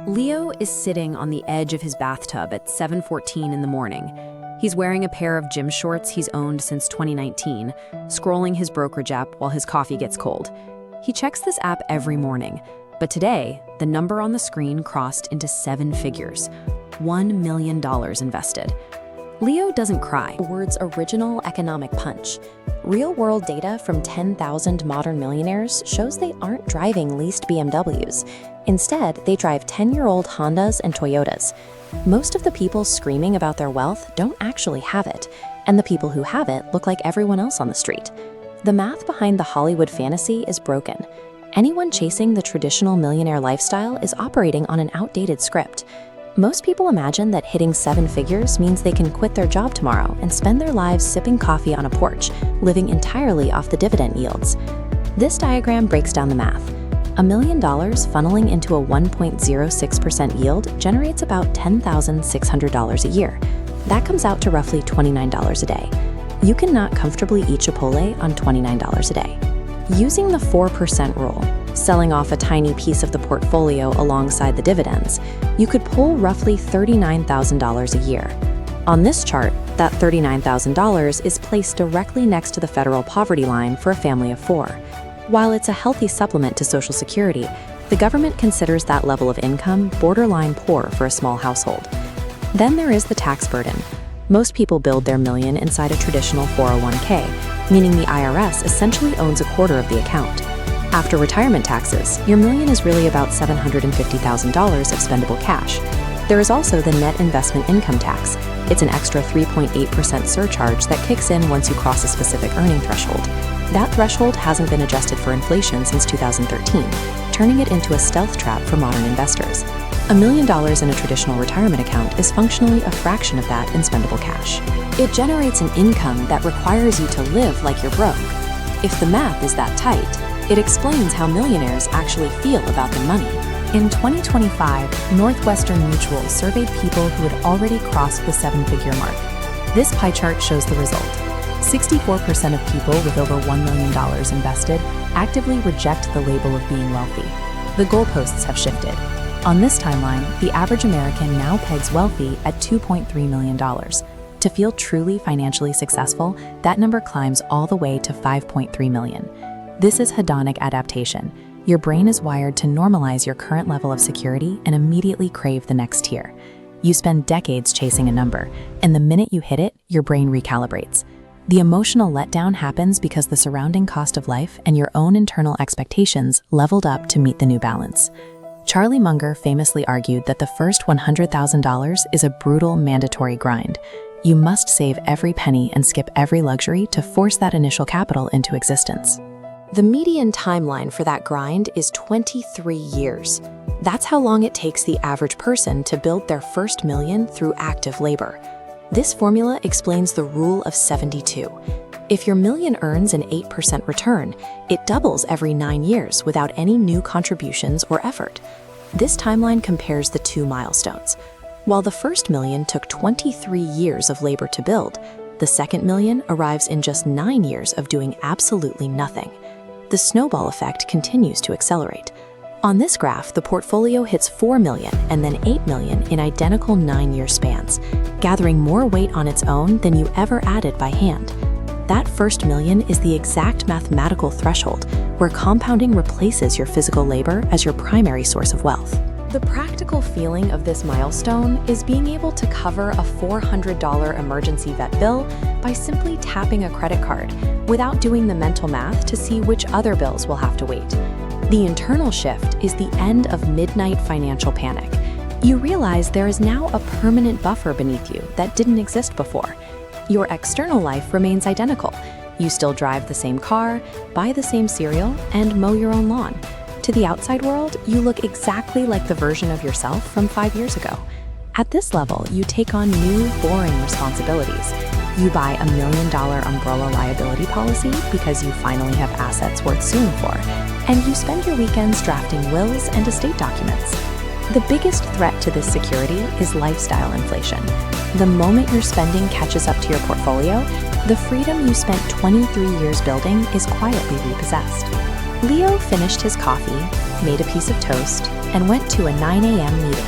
Leo is sitting on the edge of his bathtub at 7:14 in the morning. He's wearing a pair of gym shorts he's owned since 2019, scrolling his brokerage app while his coffee gets cold. He checks this app every morning, but today, the number on the screen crossed into 7 figures, $1 million invested. Leo doesn't cry. The word's original economic punch. Real-world data from 10,000 modern millionaires shows they aren't driving leased BMWs. Instead, they drive 10-year-old Hondas and Toyotas. Most of the people screaming about their wealth don't actually have it, and the people who have it look like everyone else on the street. The math behind the Hollywood fantasy is broken. Anyone chasing the traditional millionaire lifestyle is operating on an outdated script. Most people imagine that hitting 7 figures means they can quit their job tomorrow and spend their lives sipping coffee on a porch, living entirely off the dividend yields. This diagram breaks down the math. $1 million funneling into a 1.06% yield generates about $10,600 a year. That comes out to roughly $29 a day. You cannot comfortably eat Chipotle on $29 a day. Using the 4% rule, selling off a tiny piece of the portfolio alongside the dividends, you could pull roughly $39,000 a year. On this chart, that $39,000 is placed directly next to the federal poverty line for a family of 4. While it's a healthy supplement to Social Security, the government considers that level of income borderline poor for a small household. Then there is the tax burden. Most people build their million inside a traditional 401k, meaning the IRS essentially owns a quarter of the account. After retirement taxes, your million is really about $750,000 of spendable cash. There is also the net investment income tax. It's an extra 3.8% surcharge that kicks in once you cross a specific earning threshold. That threshold hasn't been adjusted for inflation since 2013, turning it into a stealth trap for modern investors. $1 million in a traditional retirement account is functionally a fraction of that in spendable cash. It generates an income that requires you to live like you're broke. If the math is that tight, it explains how millionaires actually feel about their money. In 2025, Northwestern Mutual surveyed people who had already crossed the 7-figure mark. This pie chart shows the result. 64% of people with over $1 million invested actively reject the label of being wealthy. The goalposts have shifted. On this timeline, the average American now pegs wealthy at $2.3 million. To feel truly financially successful, that number climbs all the way to $5.3 million. This is hedonic adaptation. Your brain is wired to normalize your current level of security and immediately crave the next tier. You spend decades chasing a number, and the minute you hit it, your brain recalibrates. The emotional letdown happens because the surrounding cost of life and your own internal expectations leveled up to meet the new balance. Charlie Munger famously argued that the first $100,000 is a brutal, mandatory grind. You must save every penny and skip every luxury to force that initial capital into existence. The median timeline for that grind is 23 years. That's how long it takes the average person to build their first million through active labor. This formula explains the rule of 72. If your million earns an 8% return, it doubles every 9 years without any new contributions or effort. This timeline compares the 2 milestones. While the first million took 23 years of labor to build, the second million arrives in just 9 years of doing absolutely nothing. The snowball effect continues to accelerate. On this graph, the portfolio hits 4 million and then 8 million in identical 9-year spans, gathering more weight on its own than you ever added by hand. That first million is the exact mathematical threshold where compounding replaces your physical labor as your primary source of wealth. The practical feeling of this milestone is being able to cover a $400 emergency vet bill by simply tapping a credit card without doing the mental math to see which other bills will have to wait. The internal shift is the end of midnight financial panic. You realize there is now a permanent buffer beneath you that didn't exist before. Your external life remains identical. You still drive the same car, buy the same cereal, and mow your own lawn. To the outside world, you look exactly like the version of yourself from 5 years ago. At this level, you take on new, boring responsibilities. You buy $1 million umbrella liability policy because you finally have assets worth suing for, and you spend your weekends drafting wills and estate documents. The biggest threat to this security is lifestyle inflation. The moment your spending catches up to your portfolio, the freedom you spent 23 years building is quietly repossessed. Leo finished his coffee, made a piece of toast, and went to a 9 a.m. meeting.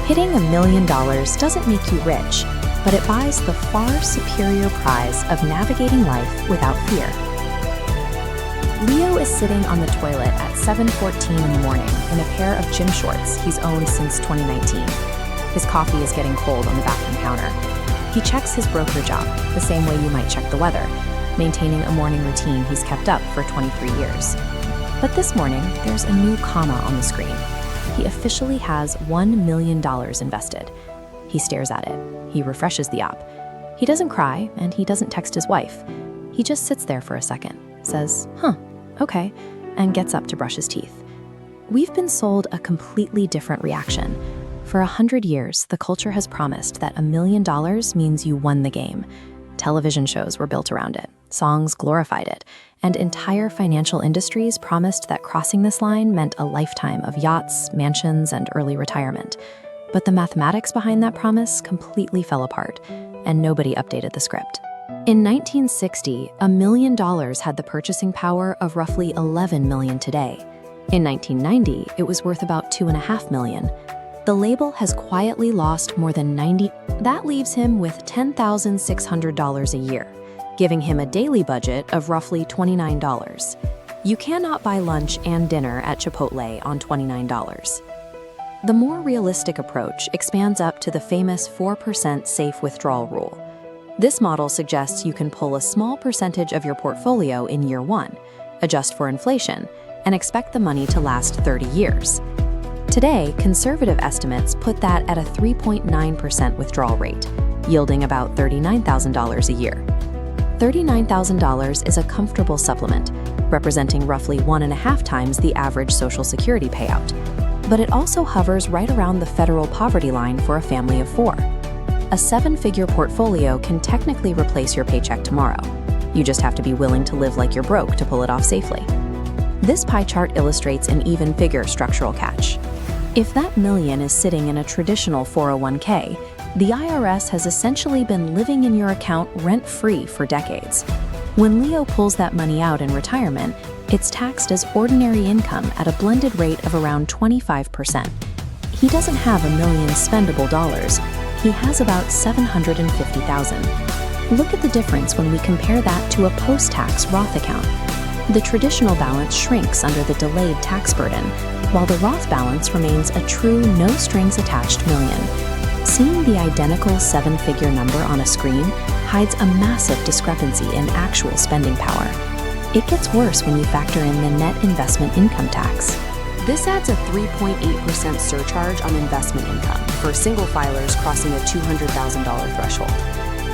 Hitting $1 million doesn't make you rich, but it buys the far superior prize of navigating life without fear. Leo is sitting on the toilet at 7:14 in the morning in a pair of gym shorts he's owned since 2019. His coffee is getting cold on the bathroom counter. He checks his brokerage app the same way you might check the weather, maintaining a morning routine he's kept up for 23 years. But this morning, there's a new comma on the screen. He officially has $1 million invested. He stares at it. He refreshes the app. He doesn't cry, and he doesn't text his wife. He just sits there for a second, says, okay, and gets up to brush his teeth. We've been sold a completely different reaction. For 100 years, the culture has promised that $1 million means you won the game. Television shows were built around it. Songs glorified it, and entire financial industries promised that crossing this line meant a lifetime of yachts, mansions, and early retirement. But the mathematics behind that promise completely fell apart, and nobody updated the script. In 1960, $1 million had the purchasing power of roughly 11 million today. In 1990, it was worth about $2.5 million. The label has quietly lost more than 90. That leaves him with $10,600 a year, giving him a daily budget of roughly $29. You cannot buy lunch and dinner at Chipotle on $29. The more realistic approach expands up to the famous 4% safe withdrawal rule. This model suggests you can pull a small percentage of your portfolio in year one, adjust for inflation, and expect the money to last 30 years. Today, conservative estimates put that at a 3.9% withdrawal rate, yielding about $39,000 a year. $39,000 is a comfortable supplement, representing roughly 1.5 times the average Social Security payout. But it also hovers right around the federal poverty line for a family of 4. A 7-figure portfolio can technically replace your paycheck tomorrow. You just have to be willing to live like you're broke to pull it off safely. This pie chart illustrates an even bigger structural catch. If that million is sitting in a traditional 401k, the IRS has essentially been living in your account rent-free for decades. When Leo pulls that money out in retirement, it's taxed as ordinary income at a blended rate of around 25%. He doesn't have $1 million spendable dollars. He has about $750,000. Look at the difference when we compare that to a post-tax Roth account. The traditional balance shrinks under the delayed tax burden, while the Roth balance remains a true no-strings-attached million. Seeing the identical 7-figure number on a screen hides a massive discrepancy in actual spending power. It gets worse when you factor in the net investment income tax. This adds a 3.8% surcharge on investment income for single filers crossing a $200,000 threshold.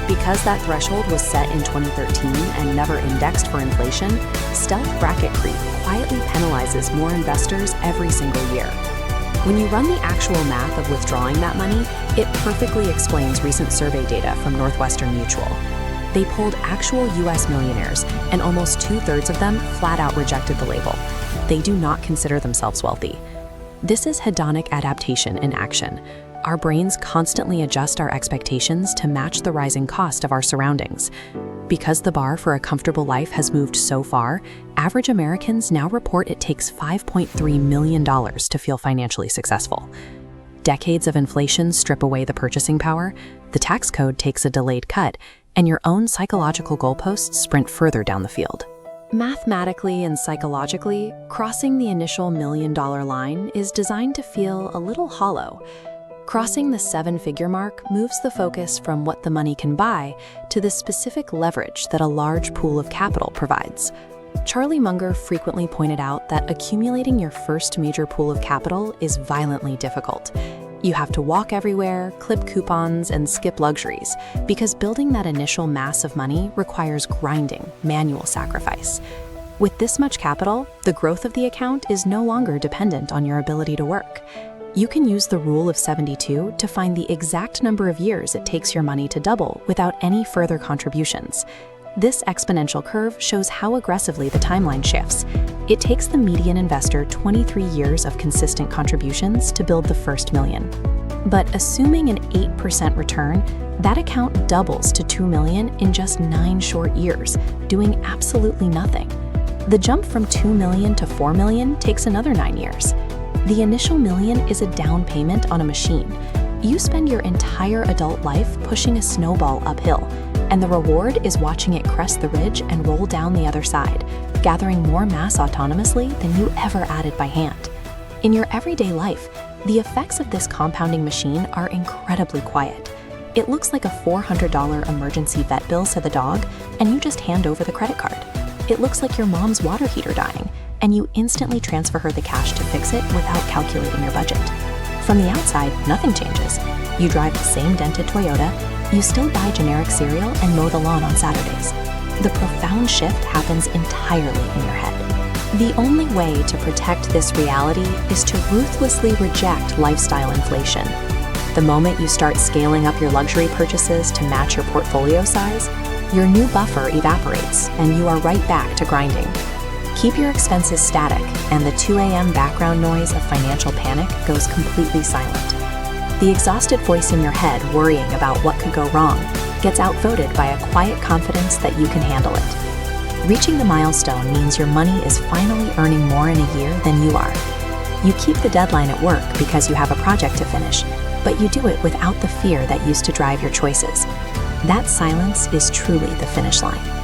Because that threshold was set in 2013 and never indexed for inflation, stealth bracket creep quietly penalizes more investors every single year. When you run the actual math of withdrawing that money, it perfectly explains recent survey data from Northwestern Mutual. They polled actual US millionaires, and almost 2/3 of them flat out rejected the label. They do not consider themselves wealthy. This is hedonic adaptation in action. Our brains constantly adjust our expectations to match the rising cost of our surroundings. Because the bar for a comfortable life has moved so far, average Americans now report it takes $5.3 million to feel financially successful. Decades of inflation strip away the purchasing power, the tax code takes a delayed cut, and your own psychological goalposts sprint further down the field. Mathematically and psychologically, crossing the initial $1 million line is designed to feel a little hollow. Crossing the 7-figure mark moves the focus from what the money can buy to the specific leverage that a large pool of capital provides. Charlie Munger frequently pointed out that accumulating your first major pool of capital is violently difficult. You have to walk everywhere, clip coupons, and skip luxuries, because building that initial mass of money requires grinding, manual sacrifice. With this much capital, the growth of the account is no longer dependent on your ability to work. You can use the rule of 72 to find the exact number of years it takes your money to double without any further contributions. This exponential curve shows how aggressively the timeline shifts. It takes the median investor 23 years of consistent contributions to build the first million. But assuming an 8% return, that account doubles to $2 million in just 9 short years, doing absolutely nothing. The jump from $2 million to $4 million takes another 9 years. The initial million is a down payment on a machine. You spend your entire adult life pushing a snowball uphill, and the reward is watching it crest the ridge and roll down the other side, gathering more mass autonomously than you ever added by hand. In your everyday life, the effects of this compounding machine are incredibly quiet. It looks like a $400 emergency vet bill to the dog, and you just hand over the credit card. It looks like your mom's water heater dying, and you instantly transfer her the cash to fix it without calculating your budget. From the outside, nothing changes. You drive the same dented Toyota, you still buy generic cereal and mow the lawn on Saturdays. The profound shift happens entirely in your head. The only way to protect this reality is to ruthlessly reject lifestyle inflation. The moment you start scaling up your luxury purchases to match your portfolio size, your new buffer evaporates and you are right back to grinding. Keep your expenses static, and the 2 a.m. background noise of financial panic goes completely silent. The exhausted voice in your head worrying about what could go wrong gets outvoted by a quiet confidence that you can handle it. Reaching the milestone means your money is finally earning more in a year than you are. You keep the deadline at work because you have a project to finish, but you do it without the fear that used to drive your choices. That silence is truly the finish line.